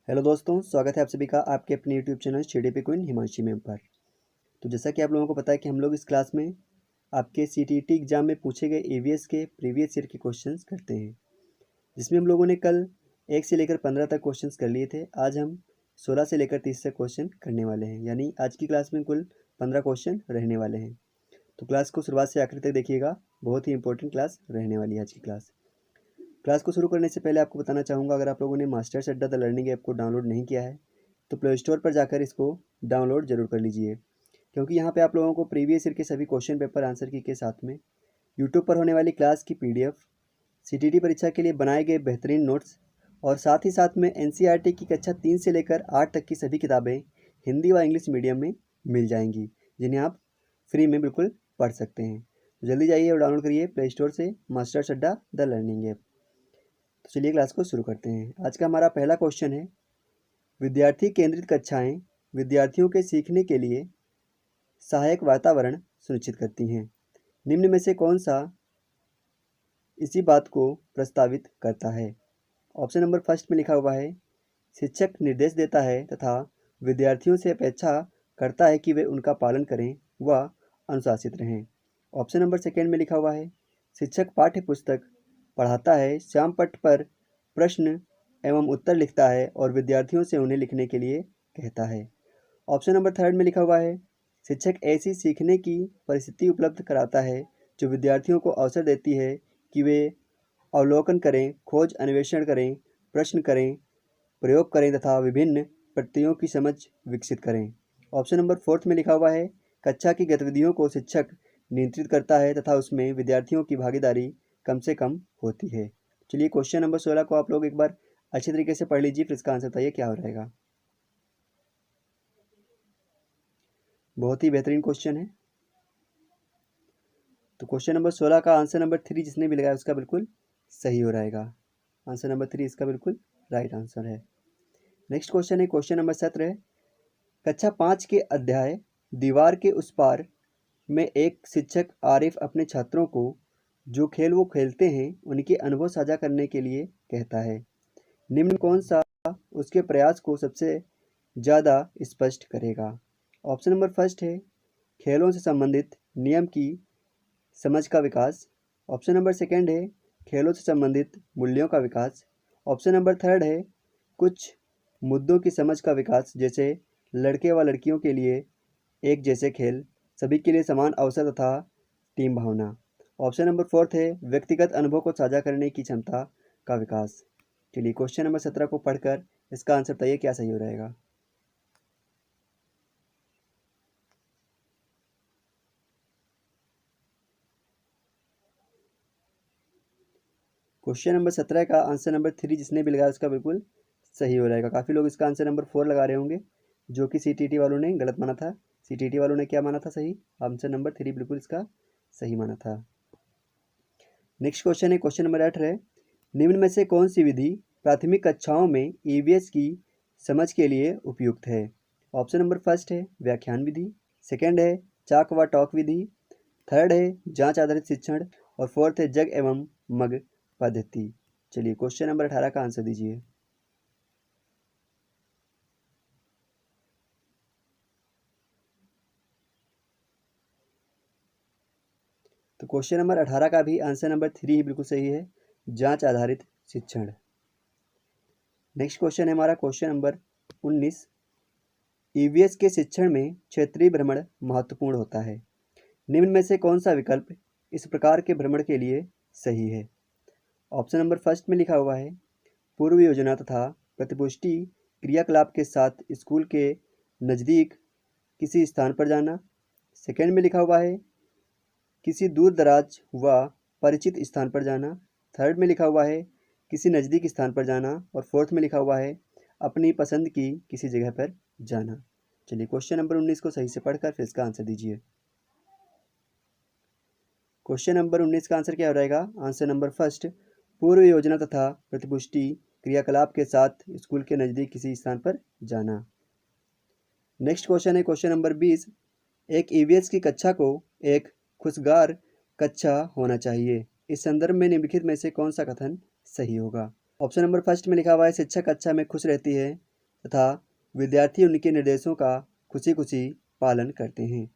Hello दोस्तों, स्वागत है आप सभी का आपके अपने YouTube channel study queen Himanshi ma'am पर। तो जैसा कि आप लोगों को पता है कि हम लोग इस क्लास में आपके सीटीईटी एग्जाम में पूछे गए ईवीएस के प्रीवियस ईयर के क्वेश्चंस करते हैं, जिसमें हम लोगों ने कल 1 से लेकर 15 तक क्वेश्चंस कर लिए थे। आज हम 16 से लेकर 30 तक क्वेश्चन करने वाले हैं, यानी आज की क्लास में कुल 15 क्वेश्चन रहने वाले हैं। तो क्लास को शुरुआत से आखिर तक देखिएगा, बहुत ही इंपॉर्टेंट क्लास रहने वाली है आज की क्लास को शुरू करने से पहले आपको बताना चाहूँगा, अगर आप लोगों ने मास्टर्स अड्डा द लर्निंग ऐप को डाउनलोड नहीं किया है तो प्ले स्टोर पर जाकर इसको डाउनलोड जरूर कर लीजिए, क्योंकि यहाँ पे आप लोगों को प्रीवियस ईयर के सभी क्वेश्चन पेपर आंसर की के साथ में यूट्यूब पर होने वाली क्लास की पीडीएफ, सीटीटी परीक्षा के लिए बनाए गए बेहतरीन नोट्स और साथ ही साथ में एनसीईआरटी की कक्षा 3 से लेकर 8 तक की सभी किताबें हिंदी व इंग्लिश मीडियम में मिल जाएंगी, जिन्हें आप फ्री में बिल्कुल पढ़ सकते हैं। तो जल्दी जाइए और डाउनलोड करिए प्ले स्टोर से मास्टर्स अड्डा द लर्निंग ऐप। तो चलिए क्लास को शुरू करते हैं। आज का हमारा पहला क्वेश्चन है, विद्यार्थी केंद्रित कक्षाएं विद्यार्थियों के सीखने के लिए सहायक वातावरण सुनिश्चित करती हैं। निम्न में से कौन सा इसी बात को प्रस्तावित करता है? ऑप्शन नंबर फर्स्ट में लिखा हुआ है, शिक्षक निर्देश देता है तथा विद्यार्थियों से अपेक्षा करता है कि वे उनका पालन करें व अनुशासित रहें। ऑप्शन नंबर सेकेंड में लिखा हुआ है, शिक्षक पाठ्य पुस्तक पढ़ाता है, श्याम पट्ट पर प्रश्न एवं उत्तर लिखता है और विद्यार्थियों से उन्हें लिखने के लिए कहता है। ऑप्शन नंबर थर्ड में लिखा हुआ है, शिक्षक ऐसी सीखने की परिस्थिति उपलब्ध कराता है जो विद्यार्थियों को अवसर देती है कि वे अवलोकन करें, खोज अन्वेषण करें, प्रश्न करें, प्रयोग करें तथा विभिन्न प्रत्ययों की समझ विकसित करें। ऑप्शन नंबर फोर्थ में लिखा हुआ है, कक्षा की गतिविधियों को शिक्षक नियंत्रित करता है तथा उसमें विद्यार्थियों की भागीदारी कम से कम होती है। चलिए क्वेश्चन नंबर 16 को आप लोग एक बार अच्छे तरीके से पढ़ लीजिए, फिर इसका आंसर बताइए क्या हो रहेगा। बहुत ही बेहतरीन क्वेश्चन है। तो क्वेश्चन नंबर 16 का आंसर नंबर 3 जिसने भी लगाया उसका बिल्कुल सही हो रहेगा। आंसर नंबर 3 इसका बिल्कुल राइट आंसर है। नेक्स्ट क्वेश्चन है क्वेश्चन नंबर 17 है, कक्षा 5 के अध्याय दीवार के उस पार में एक शिक्षक आरिफ अपने छात्रों को जो खेल वो खेलते हैं उनके अनुभव साझा करने के लिए कहता है। निम्न कौन सा उसके प्रयास को सबसे ज़्यादा स्पष्ट करेगा? ऑप्शन नंबर फर्स्ट है, खेलों से संबंधित नियम की समझ का विकास। ऑप्शन नंबर सेकंड है, खेलों से संबंधित मूल्यों का विकास। ऑप्शन नंबर थर्ड है, कुछ मुद्दों की समझ का विकास, जैसे लड़के व लड़कियों के लिए एक जैसे खेल, सभी के लिए समान अवसर तथा टीम भावना। ऑप्शन नंबर फोर्थ है, व्यक्तिगत अनुभव को साझा करने की क्षमता का विकास। चलिए क्वेश्चन नंबर 17 को पढ़कर इसका आंसर बताइए क्या सही हो रहेगा। क्वेश्चन नंबर 17 का आंसर नंबर 3 जिसने भी लगाया उसका बिल्कुल सही हो रहेगा। काफ़ी लोग इसका आंसर नंबर 4 लगा रहे होंगे, जो कि सीटीटी वालों ने गलत माना था। सीटीटी वालों ने क्या माना था सही? आंसर नंबर 3 बिल्कुल इसका सही माना था। नेक्स्ट क्वेश्चन है क्वेश्चन नंबर 8 है, निम्न में से कौन सी विधि प्राथमिक कक्षाओं में ईवीएस की समझ के लिए उपयुक्त है? ऑप्शन नंबर फर्स्ट है व्याख्यान विधि, सेकंड है चाक व टॉक विधि, थर्ड है जांच आधारित शिक्षण और फोर्थ है जग एवं मग पद्धति। चलिए क्वेश्चन नंबर 18 का आंसर दीजिए। तो क्वेश्चन नंबर 18 का भी आंसर नंबर 3 ही बिल्कुल सही है, जांच आधारित शिक्षण। नेक्स्ट क्वेश्चन है हमारा क्वेश्चन नंबर 19, ईवीएस के शिक्षण में क्षेत्रीय भ्रमण महत्वपूर्ण होता है। निम्न में से कौन सा विकल्प इस प्रकार के भ्रमण के लिए सही है? ऑप्शन नंबर फर्स्ट में लिखा हुआ है, पूर्व योजना तथा प्रतिपुष्टि क्रियाकलाप के साथ स्कूल के नज़दीक किसी स्थान पर जाना। सेकंड में लिखा हुआ है, किसी दूर दराज व परिचित स्थान पर जाना। थर्ड में लिखा हुआ है, किसी नज़दीक स्थान पर जाना। और फोर्थ में लिखा हुआ है, अपनी पसंद की किसी जगह पर जाना। चलिए क्वेश्चन नंबर 19 को सही से पढ़कर फिर इसका आंसर दीजिए। क्वेश्चन नंबर 19 का आंसर क्या हो रहेगा? आंसर नंबर फर्स्ट, पूर्व योजना तथा प्रतिपुष्टि क्रियाकलाप के साथ स्कूल के नज़दीक किसी स्थान पर जाना। नेक्स्ट क्वेश्चन है क्वेश्चन नंबर 20, एक ईवीएस की कक्षा को एक खुशगार कक्षा होना चाहिए। इस संदर्भ में निम्नलिखित में से कौन सा कथन सही होगा? ऑप्शन नंबर फर्स्ट में लिखा हुआ है, शिक्षक कक्षा में खुश रहती है तथा विद्यार्थी उनके निर्देशों का खुशी खुशी पालन करते हैं।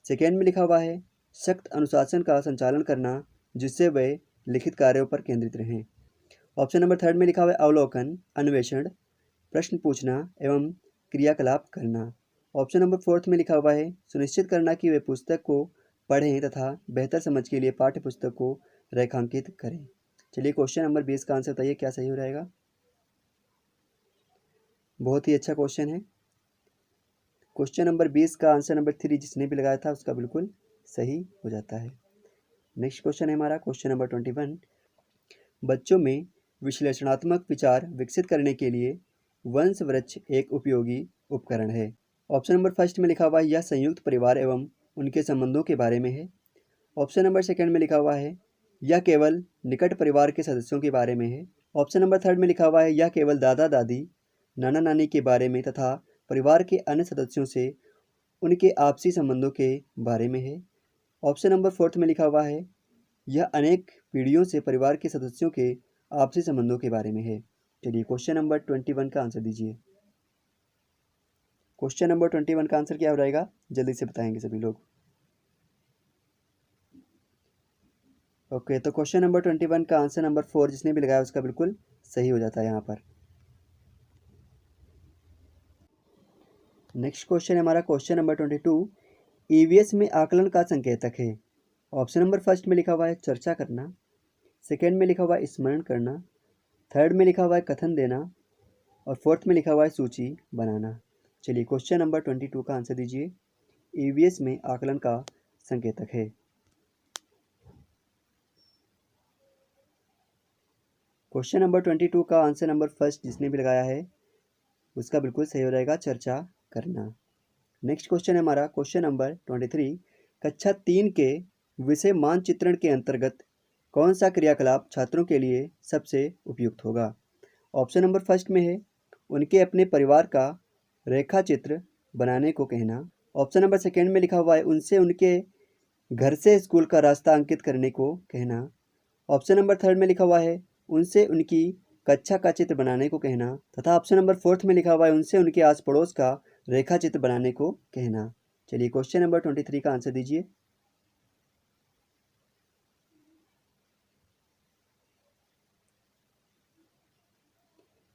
सेकेंड में लिखा हुआ है सख्त अनुशासन का संचालन करना जिससे वे लिखित कार्यों पर केंद्रित रहें। ऑप्शन नंबर थर्ड में लिखा हुआ है अवलोकन, अन्वेषण, प्रश्न पूछना एवं क्रियाकलाप करना। ऑप्शन नंबर फोर्थ में लिखा हुआ है सुनिश्चित करना कि वे पुस्तक को पढ़ें तथा बेहतर समझ के लिए पाठ्य पुस्तक को रेखांकित करें। चलिए क्वेश्चन नंबर 20 का आंसर बताइए क्या सही हो रहेगा। बहुत ही अच्छा क्वेश्चन है। क्वेश्चन नंबर 20 का आंसर नंबर 3 जिसने भी लगाया था उसका बिल्कुल सही हो जाता है। नेक्स्ट क्वेश्चन है हमारा क्वेश्चन नंबर 21। बच्चों में विश्लेषणात्मक विचार विकसित करने के लिए वंश वृक्ष एक उपयोगी उपकरण है। ऑप्शन नंबर फर्स्ट में लिखा हुआ है यह संयुक्त परिवार एवं उनके संबंधों के बारे में है। ऑप्शन नंबर सेकंड में लिखा हुआ है यह केवल निकट परिवार के सदस्यों के बारे में है। ऑप्शन नंबर थर्ड में लिखा हुआ है यह केवल दादा दादी, नाना नानी के बारे में तथा परिवार के अन्य सदस्यों से उनके आपसी संबंधों के बारे में है। ऑप्शन नंबर फोर्थ में लिखा हुआ है यह अनेक पीढ़ियों से परिवार के सदस्यों के आपसी संबंधों के बारे में है। चलिए क्वेश्चन नंबर 21 का आंसर दीजिए। क्वेश्चन नंबर 21 का आंसर क्या हो जाएगा जल्दी से बताएंगे सभी लोग। ओके, तो क्वेश्चन नंबर 21 का आंसर नंबर 4 जिसने भी लगाया उसका बिल्कुल सही हो जाता है यहाँ पर। नेक्स्ट क्वेश्चन है हमारा क्वेश्चन नंबर 22। ईवीएस में आकलन का संकेतक है। ऑप्शन नंबर फर्स्ट में लिखा हुआ है चर्चा करना, सेकेंड में लिखा हुआ है स्मरण करना, थर्ड में लिखा हुआ है कथन देना और फोर्थ में लिखा हुआ है सूची बनाना। चलिए क्वेश्चन नंबर 22 का आंसर दीजिए। ईवीएस में आकलन का संकेतक है। क्वेश्चन नंबर 22 का आंसर नंबर फर्स्ट जिसने भी लगाया है उसका बिल्कुल सही हो जाएगा चर्चा करना। नेक्स्ट क्वेश्चन है हमारा क्वेश्चन नंबर 23। कक्षा 3 के विषय मानचित्रण के अंतर्गत कौन सा क्रियाकलाप छात्रों के लिए सबसे उपयुक्त होगा। ऑप्शन नंबर फर्स्ट में है उनके अपने परिवार का रेखा चित्र बनाने को कहना। ऑप्शन नंबर सेकेंड में लिखा हुआ है उनसे उनके घर से स्कूल का रास्ता अंकित करने को कहना। ऑप्शन नंबर थर्ड में लिखा हुआ है उनसे उनकी कक्षा का चित्र बनाने को कहना तथा ऑप्शन नंबर फोर्थ में लिखा हुआ है उनसे उनके आस पड़ोस का रेखा चित्र बनाने को कहना। चलिए क्वेश्चन नंबर 23 का आंसर दीजिए।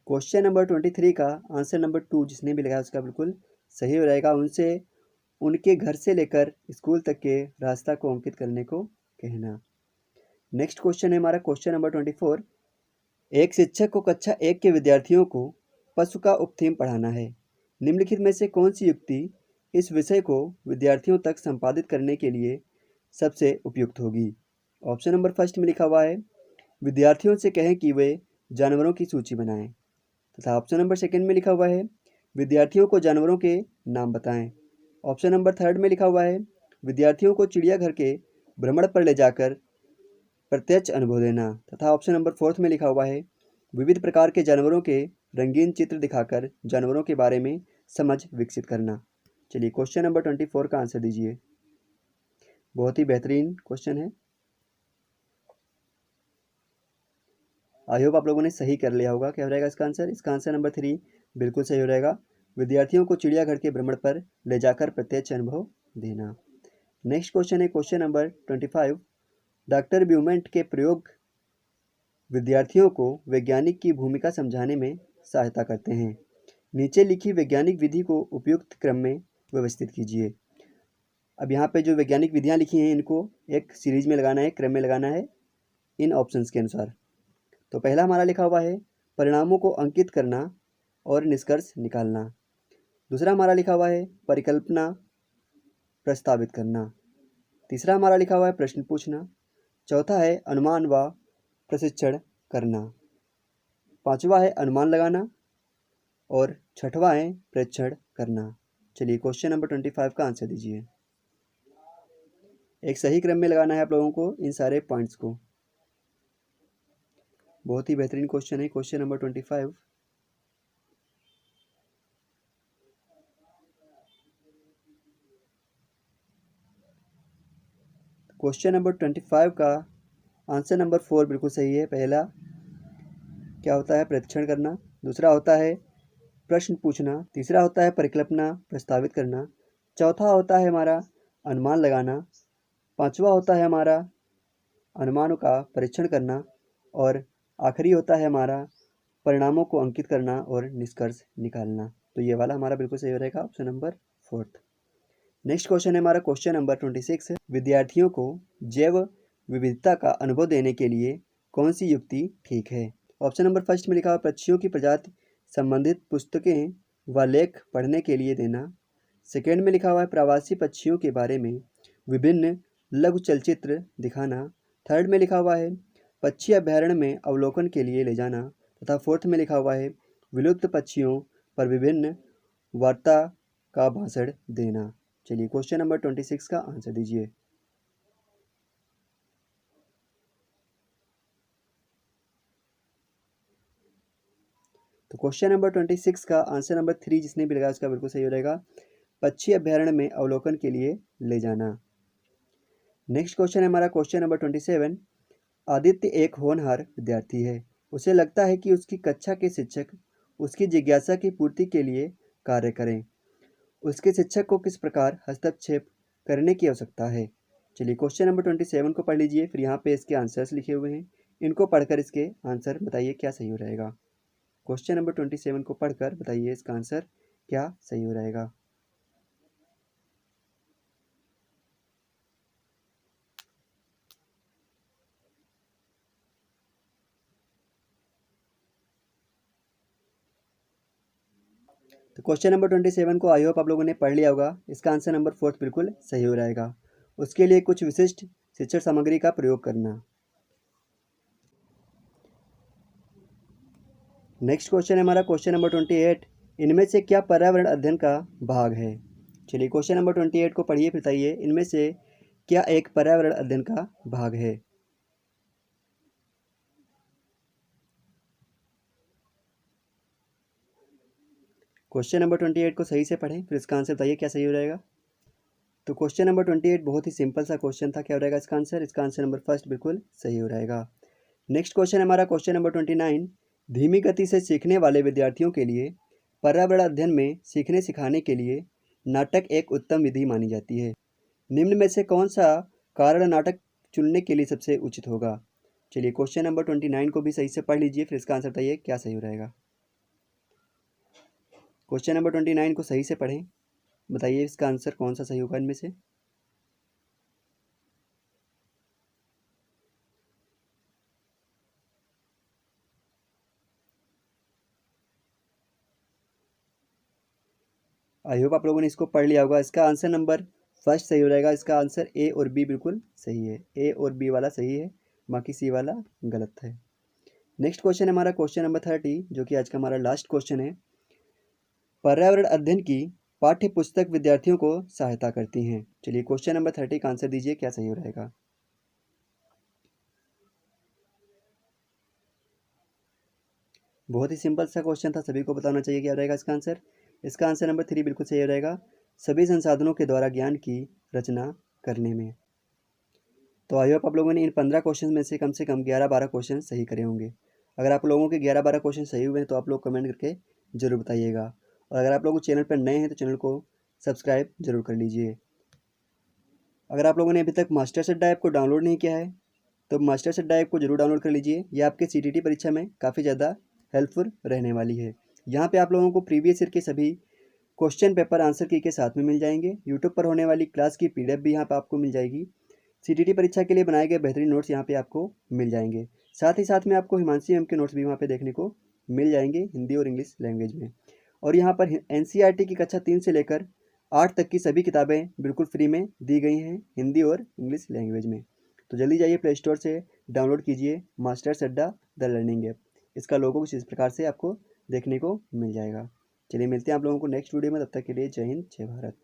क्वेश्चन नंबर 23 का आंसर नंबर 2 जिसने भी लगाया उसका बिल्कुल सही हो जाएगा। उनसे उनके घर से लेकर स्कूल तक के रास्ता को अंकित करने को कहना। नेक्स्ट क्वेश्चन है हमारा क्वेश्चन नंबर 24। एक शिक्षक को कक्षा 1 के विद्यार्थियों को पशु का उपथीम पढ़ाना है। निम्नलिखित में से कौन सी युक्ति इस विषय को विद्यार्थियों तक संपादित करने के लिए सबसे उपयुक्त होगी। ऑप्शन नंबर फर्स्ट में लिखा हुआ है विद्यार्थियों से कहें कि वे जानवरों की सूची बनाएं तथा ऑप्शन नंबर सेकंड में लिखा हुआ है विद्यार्थियों को जानवरों के नाम बताएं। ऑप्शन नंबर थर्ड में लिखा हुआ है विद्यार्थियों को चिड़ियाघर के भ्रमण पर ले जाकर प्रत्यक्ष अनुभव देना तथा ऑप्शन नंबर फोर्थ में लिखा हुआ है विविध प्रकार के जानवरों के रंगीन चित्र दिखाकर जानवरों के बारे में समझ विकसित करना। चलिए क्वेश्चन नंबर 24 का आंसर दीजिए। बहुत ही बेहतरीन क्वेश्चन है। आई होप आप लोगों ने सही कर लिया होगा। क्या हो रहेगा इसका आंसर। इसका आंसर नंबर 3 बिल्कुल सही हो रहेगा। विद्यार्थियों को चिड़ियाघर के भ्रमण पर ले जाकर प्रत्यक्ष अनुभव देना। नेक्स्ट क्वेश्चन है क्वेश्चन नंबर 25। डॉक्टर ब्यूमेंट के प्रयोग विद्यार्थियों को वैज्ञानिक की भूमिका समझाने में सहायता करते हैं। नीचे लिखी वैज्ञानिक विधि को उपयुक्त क्रम में व्यवस्थित कीजिए। अब यहाँ पे जो वैज्ञानिक विधियाँ लिखी हैं इनको एक सीरीज में लगाना है, क्रम में लगाना है इन ऑप्शंस के अनुसार। तो पहला हमारा लिखा हुआ है परिणामों को अंकित करना और निष्कर्ष निकालना। दूसरा हमारा लिखा हुआ है परिकल्पना प्रस्तावित करना। तीसरा हमारा लिखा हुआ है प्रश्न पूछना। चौथा है अनुमान व प्रशिक्षण करना। पांचवा है अनुमान लगाना और छठवां है परीक्षण करना। चलिए क्वेश्चन नंबर 25 का आंसर दीजिए। एक सही क्रम में लगाना है आप लोगों को इन सारे पॉइंट्स को। बहुत ही बेहतरीन क्वेश्चन है क्वेश्चन नंबर 25। क्वेश्चन नंबर 25 का आंसर नंबर 4 बिल्कुल सही है। पहला क्या होता है परीक्षण करना, दूसरा होता है प्रश्न पूछना, तीसरा होता है परिकल्पना प्रस्तावित करना, चौथा होता है हमारा अनुमान लगाना, पांचवा होता है हमारा अनुमानों का परीक्षण करना और आखिरी होता है हमारा परिणामों को अंकित करना और निष्कर्ष निकालना। तो ये वाला हमारा बिल्कुल सही रहेगा, ऑप्शन नंबर 4। नेक्स्ट क्वेश्चन है हमारा क्वेश्चन नंबर 26। विद्यार्थियों को जैव विविधता का अनुभव देने के लिए कौन सी युक्ति ठीक है? ऑप्शन नंबर फर्स्ट में लिखा हुआ पक्षियों की प्रजाति संबंधित पुस्तकें व लेख पढ़ने के लिए देना। सेकेंड में लिखा हुआ है प्रवासी पक्षियों के बारे में विभिन्न लघु चलचित्र दिखाना। थर्ड में लिखा हुआ है पक्षी अभ्यारण्य में अवलोकन के लिए ले जाना। तथा फोर्थ में लिखा हुआ है विलुप्त पक्षियों पर विभिन्न वार्ता का भाषण देना। चलिए क्वेश्चन नंबर 26 का आंसर दीजिए। तो क्वेश्चन नंबर 26 का आंसर नंबर 3 जिसने भी लगाया उसका बिल्कुल सही हो जाएगा, पक्षी अभ्यारण्य में अवलोकन के लिए ले जाना। नेक्स्ट क्वेश्चन है हमारा क्वेश्चन नंबर 27। आदित्य एक होनहार विद्यार्थी है। उसे लगता है कि उसकी कक्षा के शिक्षक उसकी जिज्ञासा की पूर्ति के लिए कार्य करें। उसके शिक्षक को किस प्रकार हस्तक्षेप करने की आवश्यकता है? चलिए क्वेश्चन नंबर 27 को पढ़ लीजिए, फिर यहाँ पे इसके आंसर्स लिखे हुए हैं, इनको पढ़कर इसके आंसर बताइए क्या सही हो रहेगा। क्वेश्चन नंबर 27 को पढ़कर बताइए इसका आंसर क्या सही हो रहेगा। तो क्वेश्चन नंबर 27 को आई होप आप लोगों ने पढ़ लिया होगा। इसका आंसर नंबर 4 बिल्कुल सही हो रहेगा। उसके लिए कुछ विशिष्ट शिक्षण सामग्री का प्रयोग करना। नेक्स्ट क्वेश्चन है हमारा क्वेश्चन नंबर 28। इनमें से क्या पर्यावरण अध्ययन का भाग है? चलिए क्वेश्चन नंबर 28 को पढ़िए, बताइए इनमें से क्या एक पर्यावरण अध्ययन का भाग है? क्वेश्चन नंबर 28 को सही से पढ़ें, फिर इसका आंसर बताइए क्या सही हो जाएगा। तो क्वेश्चन नंबर 28 बहुत ही सिंपल सा क्वेश्चन था, क्या हो रहेगा इसका आंसर? इसका आंसर नंबर फर्स्ट बिल्कुल सही हो रहेगा। नेक्स्ट क्वेश्चन है हमारा क्वेश्चन नंबर 29। धीमी गति से सीखने वाले विद्यार्थियों के लिए पर्यावरण अध्ययन में सीखने सिखाने के लिए नाटक एक उत्तम विधि मानी जाती है। निम्न में से कौन सा कारण नाटक चुनने के लिए सबसे उचित होगा? चलिए क्वेश्चन नंबर 29 को भी सही से पढ़ लीजिए, फिर इसका आंसर बताइए क्या सही हो रहेगा। क्वेश्चन नंबर 29 को सही से पढ़ें, बताइए इसका आंसर कौन सा सही होगा इनमें से। आई होप आप लोगों ने इसको पढ़ लिया होगा। इसका आंसर नंबर फर्स्ट सही हो जाएगा। इसका आंसर ए और बी बिल्कुल सही है, ए और बी वाला सही है, बाकी सी वाला गलत है। नेक्स्ट क्वेश्चन है हमारा क्वेश्चन नंबर 30, जो कि आज का हमारा लास्ट क्वेश्चन है। पर्यावरण अध्ययन की पाठ्य पुस्तक विद्यार्थियों को सहायता करती हैं। चलिए क्वेश्चन नंबर 30 का आंसर दीजिए क्या सही हो रहेगा। बहुत ही सिंपल सा क्वेश्चन था, सभी को बताना चाहिए क्या रहेगा इसका आंसर। इसका आंसर नंबर 3 बिल्कुल सही हो रहेगा, सभी संसाधनों के द्वारा ज्ञान की रचना करने में। तो आई होप आप लोगों ने इन 15 क्वेश्चन में से कम 11-12 क्वेश्चन सही करे होंगे। अगर आप लोगों के 11-12 क्वेश्चन सही हुए हैं तो आप लोग कमेंट करके ज़रूर बताइएगा। और अगर आप लोग चैनल पर नए हैं तो चैनल को सब्सक्राइब जरूर कर लीजिए। अगर आप लोगों ने अभी तक मास्टर सेट ऐप को डाउनलोड नहीं किया है तो मास्टर सेट ऐप को जरूर डाउनलोड कर लीजिए। यह आपके CTT परीक्षा में काफ़ी ज़्यादा हेल्पफुल रहने वाली है। यहाँ पे आप लोगों को प्रीवियस ईयर के सभी क्वेश्चन पेपर आंसर की के साथ में मिल जाएंगे। यूट्यूब पर होने वाली क्लास की PDF भी यहाँ पर आपको मिल जाएगी। CTT परीक्षा के लिए बनाए गए बेहतरीन नोट्स यहाँ पे आपको मिल जाएंगे। साथ ही साथ में आपको हिमांशी मैम के नोट्स भी वहाँ पे देखने को मिल जाएंगे हिंदी और इंग्लिश लैंग्वेज में। और यहाँ पर NCERT की कक्षा 3 से लेकर 8 तक की सभी किताबें बिल्कुल फ्री में दी गई हैं हिंदी और इंग्लिश लैंग्वेज में। तो जल्दी जाइए प्ले स्टोर से डाउनलोड कीजिए मास्टर्स अड्डा द लर्निंग ऐप। इसका लोगो कुछ इस प्रकार से आपको देखने को मिल जाएगा। चलिए मिलते हैं आप लोगों को नेक्स्ट वीडियो में, तब तक के लिए जय हिंद जय भारत।